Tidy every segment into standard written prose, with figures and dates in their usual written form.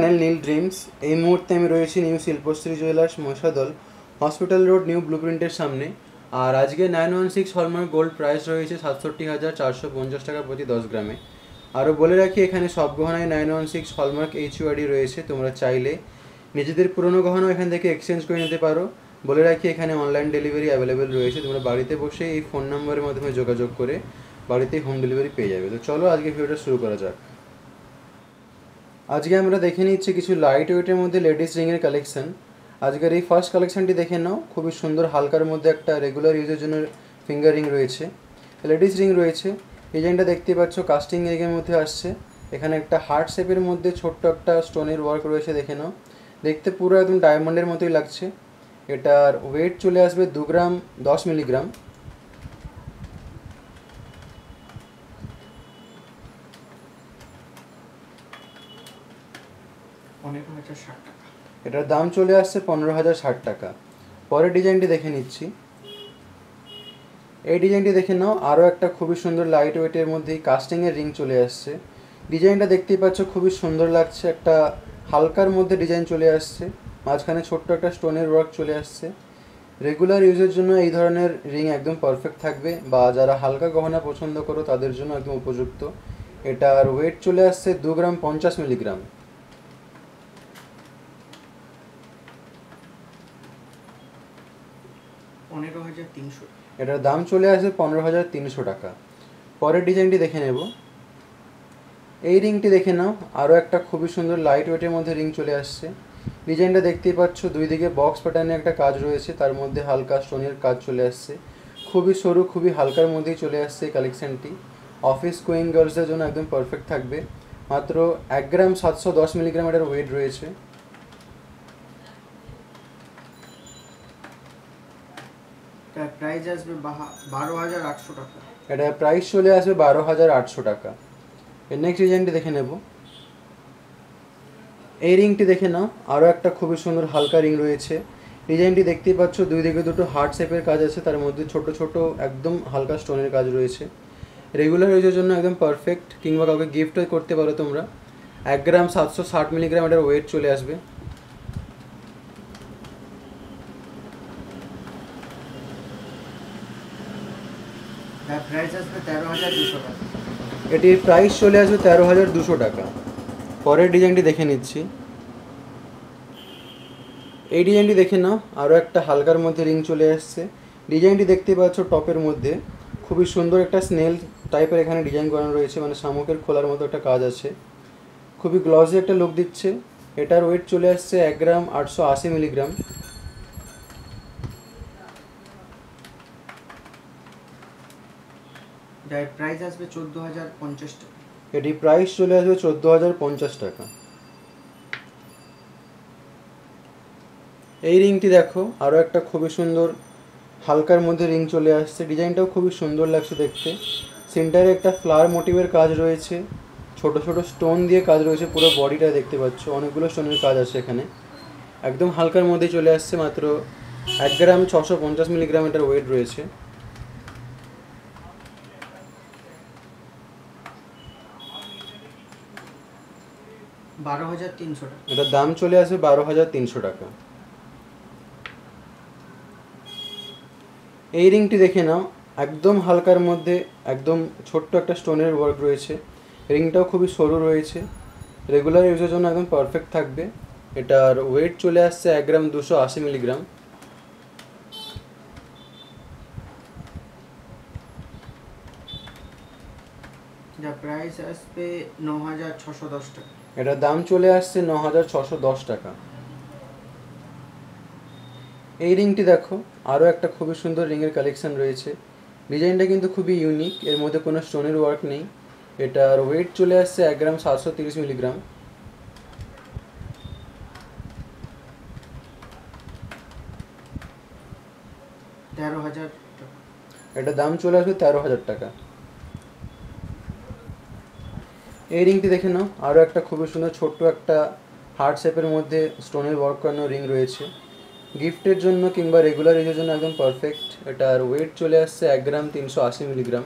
Channel নীল dreams. এই মুহূর্তে আমি রয়েছি new Shilpashree jewellers Mahishadal hospital road new ব্লুপ্রিন্টের সামনে। আর আজকে 916 হলমার্ক গোল্ড প্রাইস রয়েছে 67,450 টাকা প্রতি 10 গ্রামে। আরও বলে রাখি, এখানে সব গহনায় 916 হলমার্ক HUID রয়েছে। তোমরা চাইলে নিজেদের পুরনো গহনা এখান থেকে এক্সচেঞ্জ করে নিতে পারো। বলে রাখি, এখানে অনলাইন ডেলিভারি অ্যাভেলেবেল রয়েছে। তোমরা বাড়িতে বসে এই ফোন নম্বরের মাধ্যমে যোগাযোগ করে বাড়িতেই হোম ডেলিভারি পেয়ে যাবে। তো চলো আজকে ভিডিওটা শুরু করা যাক। আজকে আমরা দেখে নিচ্ছি কিছু লাইট ওয়েটের মধ্যে লেডিস রিংয়ের কালেকশন। আজকের এই ফার্স্ট কালেকশনটি দেখে নাও। খুবই সুন্দর হালকার মধ্যে একটা রেগুলার ইউজের জন্য ফিঙ্গার রিং রয়েছে, লেডিস রিং রয়েছে। ডিজাইনটা দেখতে পাচ্ছ কাস্টিং রিংয়ের মধ্যে আসছে। এখানে একটা হার্ট শেপের মধ্যে ছোট্ট একটা স্টোনের ওয়ার্ক রয়েছে, দেখে নাও। দেখতে পুরো একদম ডায়মন্ডের মতোই লাগছে। এটার ওয়েট চলে আসবে 2 গ্রাম 10 মিলিগ্রাম। এটার দাম চলে আসছে 15,060 টাকা। পরের ডিজাইনটি দেখে নিচ্ছি। এই ডিজাইনটি দেখে নাও। আরও একটা খুবই সুন্দর লাইট ওয়েটের মধ্যেই কাস্টিংয়ের রিং চলে আসছে। ডিজাইনটা দেখতেই পাচ্ছ, খুবই সুন্দর লাগছে। একটা হালকার মধ্যে ডিজাইন চলে আসছে, মাঝখানে ছোট্ট একটা স্টোনের ওয়ার্ক চলে আসছে। রেগুলার ইউজের জন্য এই ধরনের রিং একদম পারফেক্ট থাকবে, বা যারা হালকা গহনা পছন্দ করো তাদের জন্য একদম উপযুক্ত। এটার ওয়েট চলে আসছে 2 গ্রাম 50 মিলিগ্রাম। এটার দাম চলে আসবে 15,300 টাকা। পরের ডিজাইনটি দেখে নেব। এই রিংটি দেখে নাও। আরও একটা খুবই সুন্দর লাইট ওয়েটের মধ্যে রিং চলে আসছে। ডিজাইনটা দেখতেই পাচ্ছ, দুই দিকে বক্স প্যাটার্নে একটা কাজ রয়েছে, তার মধ্যে হালকা স্টোনের কাজ চলে আসছে। খুবই সরু, খুবই হালকার মধ্যেই চলে আসছে এই কালেকশানটি। অফিস গোয়িং গার্লসদের জন্য একদম পারফেক্ট থাকবে। মাত্র 1 গ্রাম 710 মিলিগ্রাম এটার ওয়েট রয়েছে। প্রাইস আসবে 12,800 টাকা। এটা প্রাইস চলে আসবে 12,800 টাকা। এর নেক্সট ডিজাইনটি দেখে নেব। এই রিংটি দেখে নাও। আরও একটা খুবই সুন্দর হালকা রিং রয়েছে। ডিজাইনটি দেখতেই পাচ্ছ, দুই দিকে দুটো হার্ট শেপের কাজ আছে, তার মধ্যে ছোট ছোট একদম হালকা স্টোনের কাজ রয়েছে। রেগুলার ইউজের জন্য একদম পারফেক্ট, কিংবা কাউকে গিফটও করতে পারো তোমরা। 1 গ্রাম 760 মিলিগ্রাম এটার ওয়েট চলে আসবে। প্রাইস আসবে 13,200 টাকা। এটির প্রাইস চলে আসবে 13,200 টাকা। পরের ডিজাইনটি দেখে নিচ্ছি। এই ডিজাইনটি দেখে নাও। আরও একটা হালকার মধ্যে রিং চলে আসছে। ডিজাইনটি দেখতে পাচ্ছ টপের মধ্যে খুবই সুন্দর একটা স্নেল টাইপের এখানে ডিজাইন করানো রয়েছে, মানে শামুকের খোলার মতো একটা কাজ আছে। খুবই গ্লসি একটা লুক দিচ্ছে। এটার ওয়েট চলে আসছে 1 গ্রাম 880 মিলিগ্রাম। যার প্রাইস আসবে 14,050 টাকা। এটি প্রাইস চলে আসবে 14,050 টাকা। এই রিংটি দেখো। আরও একটা খুবই সুন্দর হালকার মধ্যে রিং চলে আসছে। ডিজাইনটাও খুবই সুন্দর লাগছে দেখতে। সেন্টারে একটা ফ্লাওয়ার মোটিভের কাজ রয়েছে, ছোট ছোট স্টোন দিয়ে কাজ রয়েছে। পুরো বডিটা দেখতে পাচ্ছ, অনেকগুলো স্টোনের কাজ আছে এখানে। একদম হালকার মধ্যে চলে আসছে। মাত্র 1 গ্রাম 650 মিলিগ্রাম এটার ওয়েট রয়েছে। $12,300 টাকা। এটার দাম চলে আসবে 12,300 টাকা। এই রিংটি দেখে নাও। একদম হালকার মধ্যে একদম ছোট্ট একটা স্টোনের ওয়ার্ক রয়েছে। রিংটাও খুবই সরু রয়েছে। রেগুলার ইউজের জন্য একদম পারফেক্ট থাকবে। এটার ওয়েট চলে আসছে 1 গ্রাম 280 মিলিগ্রাম। যার প্রাইস আসবে 9,610 টাকা। এটার দাম চলে আসছে 9,610 টাকা। এই রিংটি দেখো। আরও একটা খুবই সুন্দর রিংয়ের কালেকশন রয়েছে। ডিজাইনটা কিন্তু খুবই ইউনিক, এর মধ্যে কোনো স্টোনের ওয়ার্ক নেই। এটার ওয়েট চলে আসছে 1 গ্রাম 730 মিলিগ্রাম। $13,000 টাকা। এটার দাম চলে আসবে 13,000 টাকা। এই রিংটি দেখে নাও। আরও একটা খুবই সুন্দর ছোট্ট একটা হার্ট শেপের মধ্যে স্টোনের ওয়ার্ক করানো রিং রয়েছে। গিফটের জন্য কিংবা রেগুলার ইউজের জন্য একদম পারফেক্ট। এটার ওয়েট চলে আসছে 1 গ্রাম 380 মিলিগ্রাম।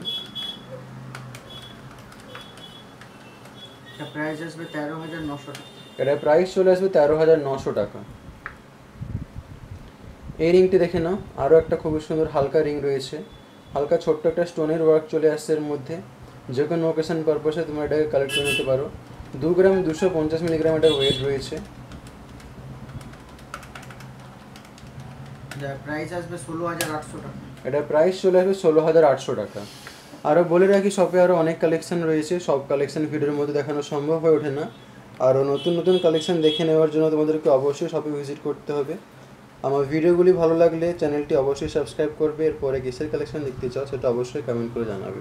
প্রাইস আসবে 13,900 টাকা। এটার প্রাইস চলে আসবে 13,900 টাকা। এই রিংটি দেখে নাও, আরও একটা খুবই সুন্দর হালকা রিং রয়েছে, হালকা ছোট্ট একটা স্টোনের ওয়ার্ক চলে আসছে এর মধ্যে। যে কোনো ওকেশন পারপাসে তোমরা এটাকে কালেক্ট করে নিতে পারো। 2 গ্রাম 250 মিলিগ্রাম এটার ওয়েট রয়েছে। যার প্রাইস আসবে 16,800 টাকা। এটার প্রাইস চলে আসবে 16,800 টাকা। আরও বলে রাখি, শপে আরও অনেক কালেকশন রয়েছে, সব কালেকশন ভিডিওর মধ্যে দেখানো সম্ভব হয়ে ওঠে না। আরও নতুন নতুন কালেকশন দেখে নেওয়ার জন্য তোমাদেরকে অবশ্যই শপে ভিজিট করতে হবে। আমার ভিডিওগুলি ভালো লাগলে চ্যানেলটি অবশ্যই সাবস্ক্রাইব করবে। এরপরে কিসের কালেকশন দেখতে চাও সেটা অবশ্যই কমেন্ট করে জানাবে।